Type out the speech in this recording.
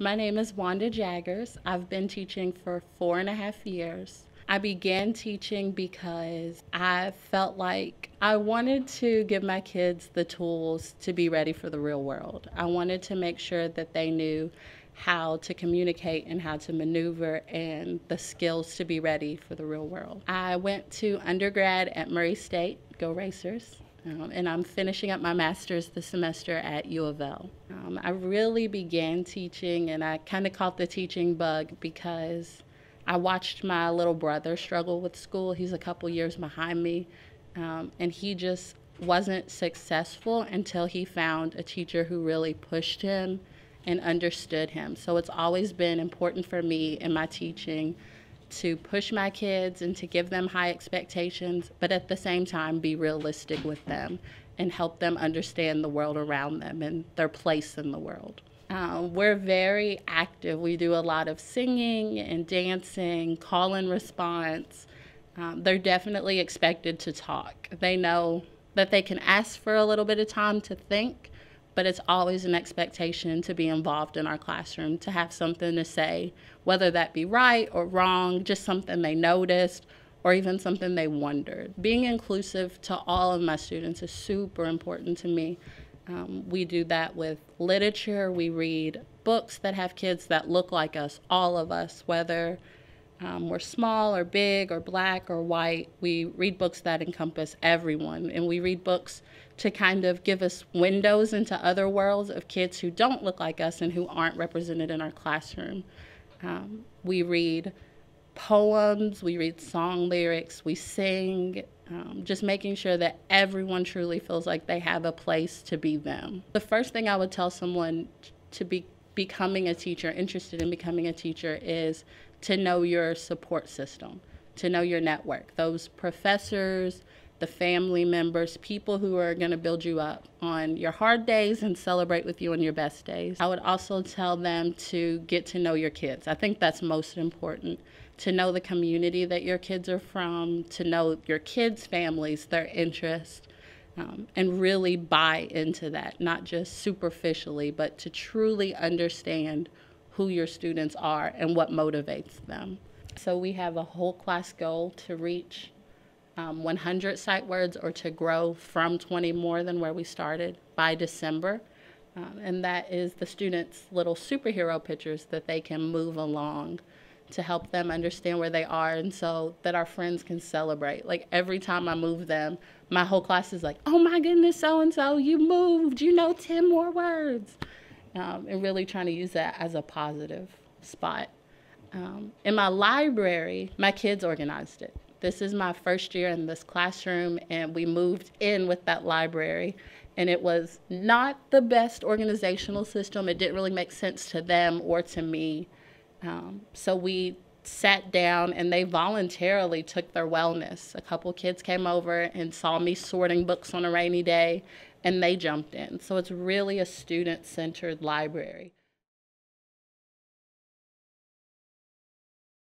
My name is Wanda Jaggers. I've been teaching for 4.5 years. I began teaching because I felt like I wanted to give my kids the tools to be ready for the real world. I wanted to make sure that they knew how to communicate and how to maneuver and the skills to be ready for the real world. I went to undergrad at Murray State, go Racers. And I'm finishing up my master's this semester at U of L. I really began teaching, and I kind of caught the teaching bug because I watched my little brother struggle with school. He's a couple years behind me, and he just wasn't successful until he found a teacher who really pushed him and understood him. So it's always been important for me in my teaching to push my kids and to give them high expectations, but at the same time be realistic with them and help them understand the world around them and their place in the world. We're very active. We do a lot of singing and dancing, call and response. They're definitely expected to talk. They know that they can ask for a little bit of time to think, but it's always an expectation to be involved in our classroom, to have something to say, whether that be right or wrong, just something they noticed, or even something they wondered. Being inclusive to all of my students is super important to me. We do that with literature. We read books that have kids that look like us, all of us, whether we're small or big or black or white. We read books that encompass everyone, and we read books to kind of give us windows into other worlds of kids who don't look like us and who aren't represented in our classroom. We read poems, we read song lyrics, we sing, just making sure that everyone truly feels like they have a place to be them. The first thing I would tell someone to be becoming a teacher, interested in becoming a teacher, is to know your support system, to know your network, those professors, the family members, people who are going to build you up on your hard days and celebrate with you on your best days. I would also tell them to get to know your kids. I think that's most important, to know the community that your kids are from, to know your kids' families, their interests, and really buy into that, not just superficially, but to truly understand who your students are and what motivates them. So we have a whole class goal to reach 100 sight words, or to grow from 20 more than where we started by December. And that is the students' little superhero pictures that they can move along to help them understand where they are, and so that our friends can celebrate. Like every time I move them, my whole class is like, oh my goodness, so-and-so, you moved, 10 more words. And really trying to use that as a positive spot. In my library, my kids organized it. This is my first year in this classroom, and we moved in with that library. And it was not the best organizational system. It didn't really make sense to them or to me. So we sat down, and they voluntarily took their wellness. A couple kids came over and saw me sorting books on a rainy day, and they jumped in. So it's really a student-centered library.